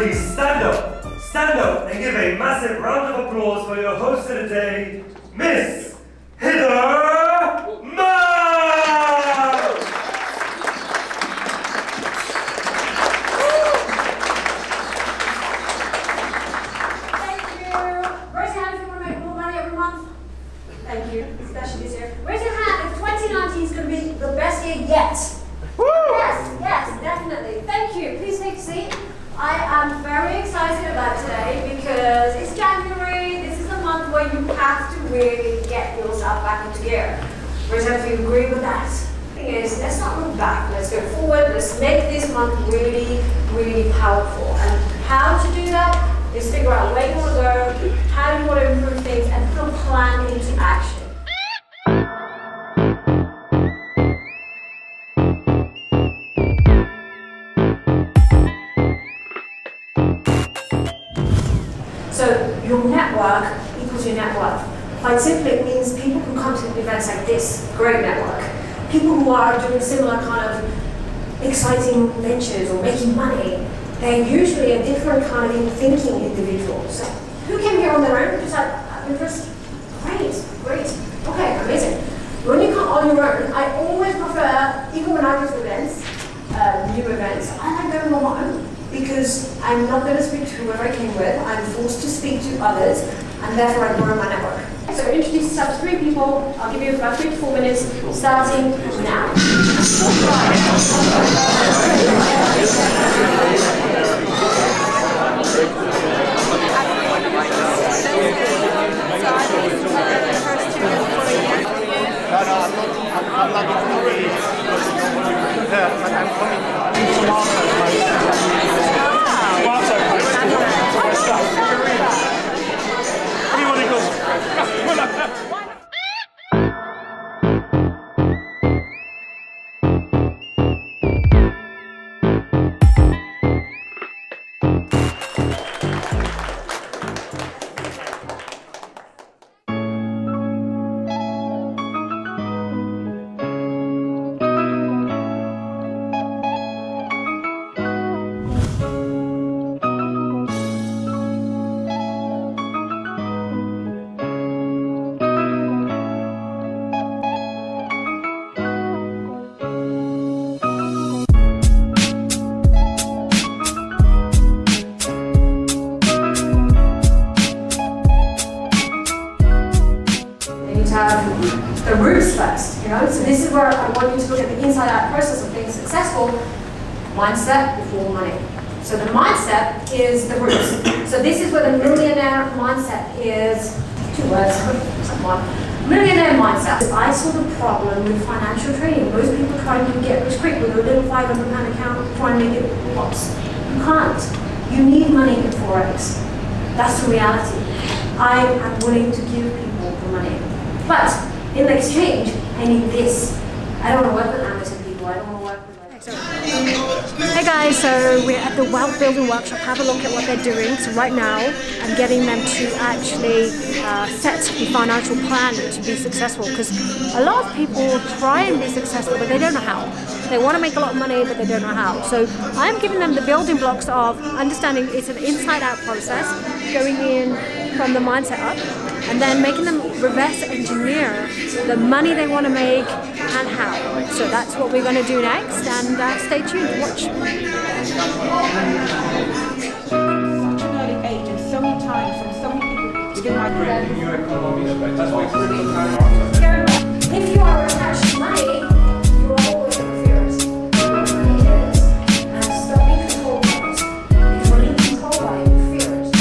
please stand up and give a massive round of applause for your host of the day, Miss Hither Mann! Thank you. Raise your hand if you want to make more money every month. Thank you, especially this year. Raise your hand if 2019 is going to be the best year yet. Woo! Yes, definitely. Thank you. Please take a seat. I am very excited about today because it's January. This is a month where you have to really get yourself back into gear. Raise your hand if you agree with that. The thing is, let's not look back. Let's go forward. Let's make this month really, really powerful. And how to do that is figure out where you want to go, how you want to improve things, and put a plan into action. So your network equals your net worth. Quite simply, it means people who come to events like this, great network. People who are doing similar kind of exciting ventures or making money, they're usually a different kind of thinking individual. So who came here on their own? Just like interest? Great. Okay, amazing. When you come on your own, I always prefer, even when I go to events, new events, I like going on my own. Because I'm not going to speak to whoever I came with, I'm forced to speak to others, and therefore I grow my network. So introduce yourself to 3 people, I'll give you about 3 to 4 minutes, starting now. I'm not going to be there, but I'm coming tomorrow. Everybody goes. The roots first, you know? So this is where I want you to look at the inside-out process of being successful. Mindset before money. So the mindset is the roots. So this is where the millionaire mindset is. 2 words, one. Millionaire mindset. I saw the problem with financial trading. Most people trying to get rich quick with a little £500 account, trying to make it lots. You can't. You need money in Forex. That's the reality. I am willing to give people the money. But in exchange, I need this. I don't want to work with amateur people. I don't want to work with Hey guys, so we're at the wealth building workshop. Have a look at what they're doing. So right now, I'm getting them to actually set a financial plan to be successful, because a lot of people try and be successful, but they don't know how. They want to make a lot of money, but they don't know how. So I'm giving them the building blocks of understanding it's an inside-out process, going in from the mindset up, and then making them reverse engineer the money they want to make and how. So that's what we're going to do next, and stay tuned to watch. Such an early age and so many times from so many people within my group. If you are attached to money, you are always confused. What money is, and stop being controlled by it. If you're being controlled by it, you fear it.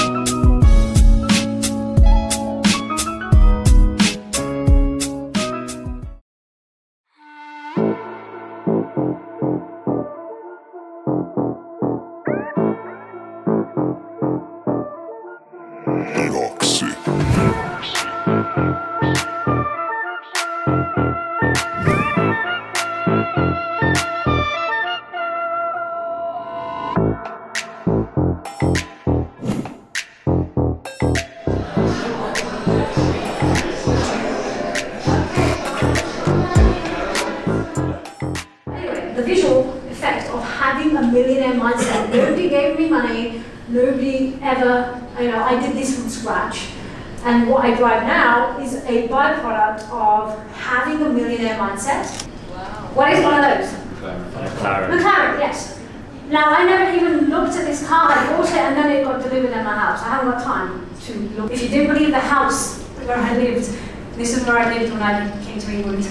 Ihaksi. Anyway, the visual effect of having a millionaire mindset. Nobody gave me any money. Nobody ever, I did this from scratch. And what I drive now is a byproduct of having a millionaire mindset. Wow. What is one of those? McLaren, yes. Now, I never even looked at this car. I bought it and then it got delivered at my house. I haven't got time to look. If you didn't believe the house where I lived, this is where I lived when I came to England.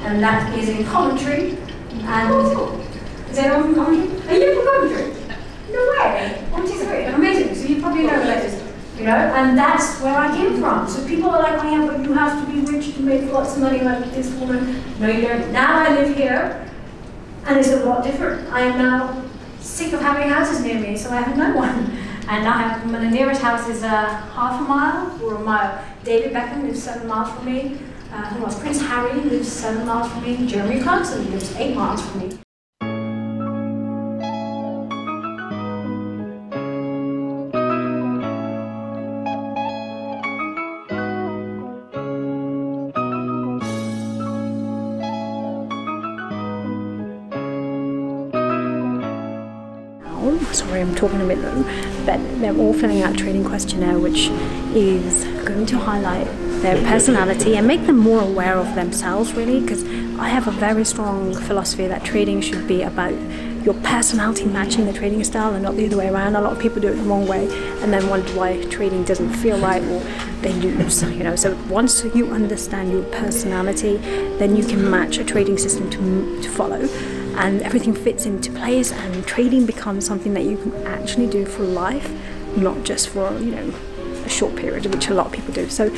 And that is in Coventry. And is anyone from Coventry? Are you from Coventry? No way. 1, 2, 3. Amazing. So you probably know where it is. And that's where I came from. So people are like, oh yeah, but you have to be rich to make lots of money like this woman. No, you don't. Now I live here, and it's a lot different. I am now sick of having houses near me, so I have no one. And the nearest house is half a mile or a mile. David Beckham lives 7 miles from me. Who else? Prince Harry lives 7 miles from me. Jeremy Clarkson lives 8 miles from me. Sorry, I'm talking a bit low, but they're all filling out a trading questionnaire which is going to highlight their personality and make them more aware of themselves, really, because I have a very strong philosophy that trading should be about your personality matching the trading style and not the other way around. A lot of people do it the wrong way and then wonder why trading doesn't feel right or they lose, So once you understand your personality, then you can match a trading system to follow. And everything fits into place, and trading becomes something that you can actually do for life, not just for a short period, which a lot of people do. So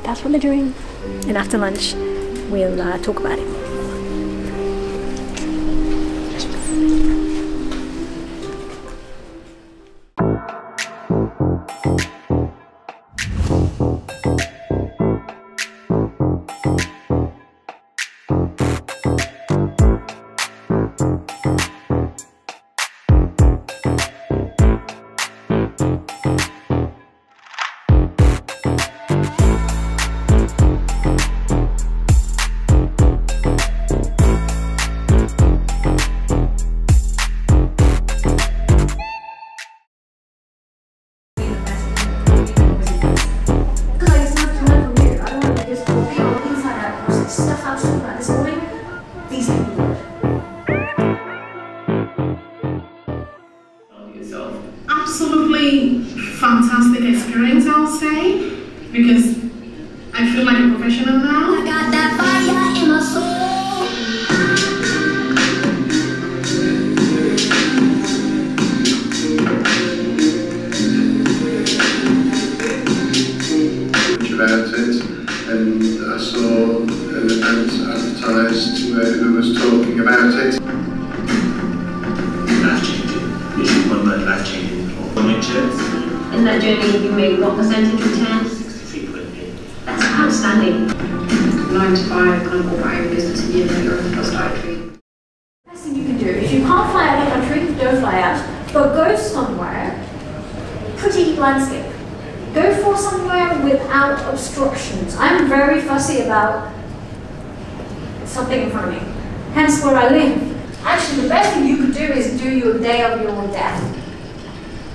that's what they're doing, and after lunch we'll talk about it. Absolutely fantastic experience, I'll say, because I feel like a professional now. I got that fire in my soul. About it, and I saw an event advertised who was talking about it. Life-changing. This is one that life-changing. In that journey, you made what percentage return? 63.8. That's outstanding. 9 to 5, kind of all my own business, and you're a started trading. Best thing you can do, if you can't fly out of the country, don't fly out, but go somewhere, pretty landscape. Go for somewhere without obstructions. I'm very fussy about something in front of me, hence where I live. Actually, the best thing you could do is do your day of your death.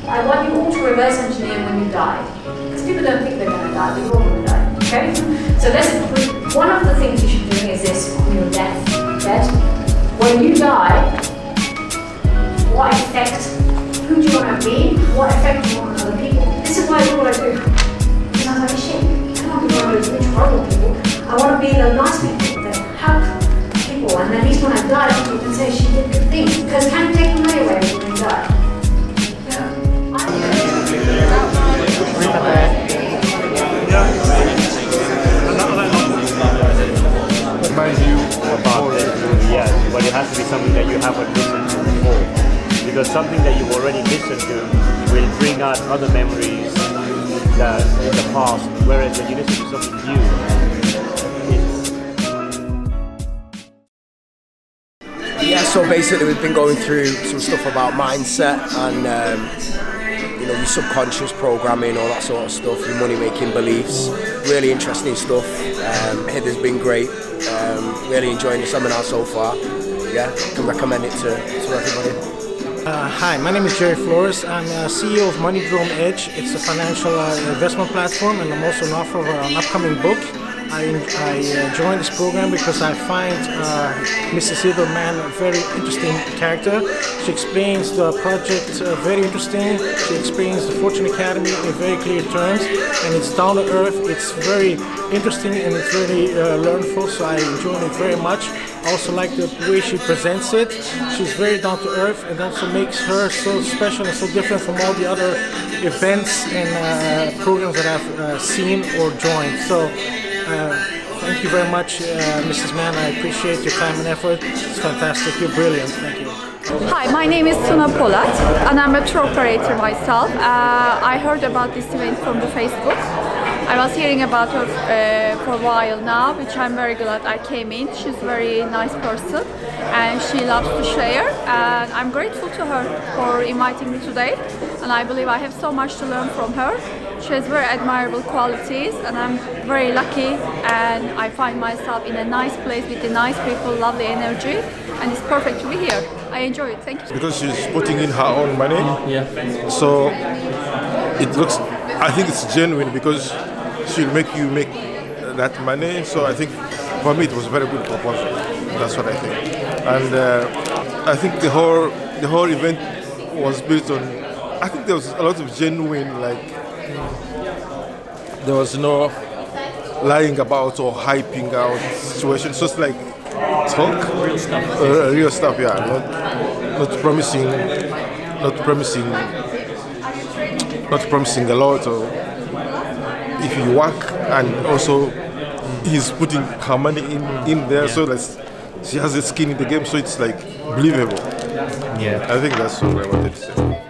I want you all to reverse engineer when you die. Because people don't think they're going to die, but you're all going to die. Okay? So one of the things you should be doing is this on your deathbed. When you die, what effect, who do you want to be? What effect do you want on other people? This is why I do what I do. Because I was like, shit, I don't want to be one of those rich, horrible people. I want to be the nice people that help people. And at least when I die, people can say she did good things. Because can you take the money away when you die? But it has to be something that you haven't listened to before. Because something that you've already listened to will bring out other memories that in the past, whereas when you listen to something new, yeah, so basically we've been going through some stuff about mindset and your subconscious programming, all that sort of stuff, your money-making beliefs. Really interesting stuff. Hither's been great. Really enjoying the seminar so far. Yeah, can recommend it to everybody. Hi, my name is Jerry Flores. I'm CEO of MoneyDrone Edge. It's a financial investment platform, and I'm also an author of an upcoming book. I joined this program because I find Mrs. Hither Mann a very interesting character. She explains the project very interesting. She explains the Fortune Academy in very clear terms, and it's down to earth. It's very interesting and it's very learnful, so I enjoy it very much. I also like the way she presents it. She's very down to earth, and also makes her so special and so different from all the other events and programs that I've seen or joined. So. Thank you very much, Mrs. Mann. I appreciate your time and effort. It's fantastic. You're brilliant. Thank you. Hi, my name is Suna Polat, and I'm a tour operator myself. I heard about this event from the Facebook. I was hearing about her for a while now, which I'm very glad I came in. She's a very nice person, and she loves to share. And I'm grateful to her for inviting me today. And I believe I have so much to learn from her. She has very admirable qualities, and I'm very lucky, and I find myself in a nice place with the nice people, lovely energy, and it's perfect to be here. I enjoy it. Thank you. Because she's putting in her own money, so it looks, I think it's genuine because she'll make you make that money. So I think for me it was a very good proposal. That's what I think, and I think the whole event was built on. I think there was a lot of genuine, like, there was no lying about or hyping out situations. Just like talk, real stuff, yeah. Not promising a lot. Or if you work, and also he's putting her money in there, so that she has a skin in the game, so it's like believable. Yeah, I think that's what I wanted to say.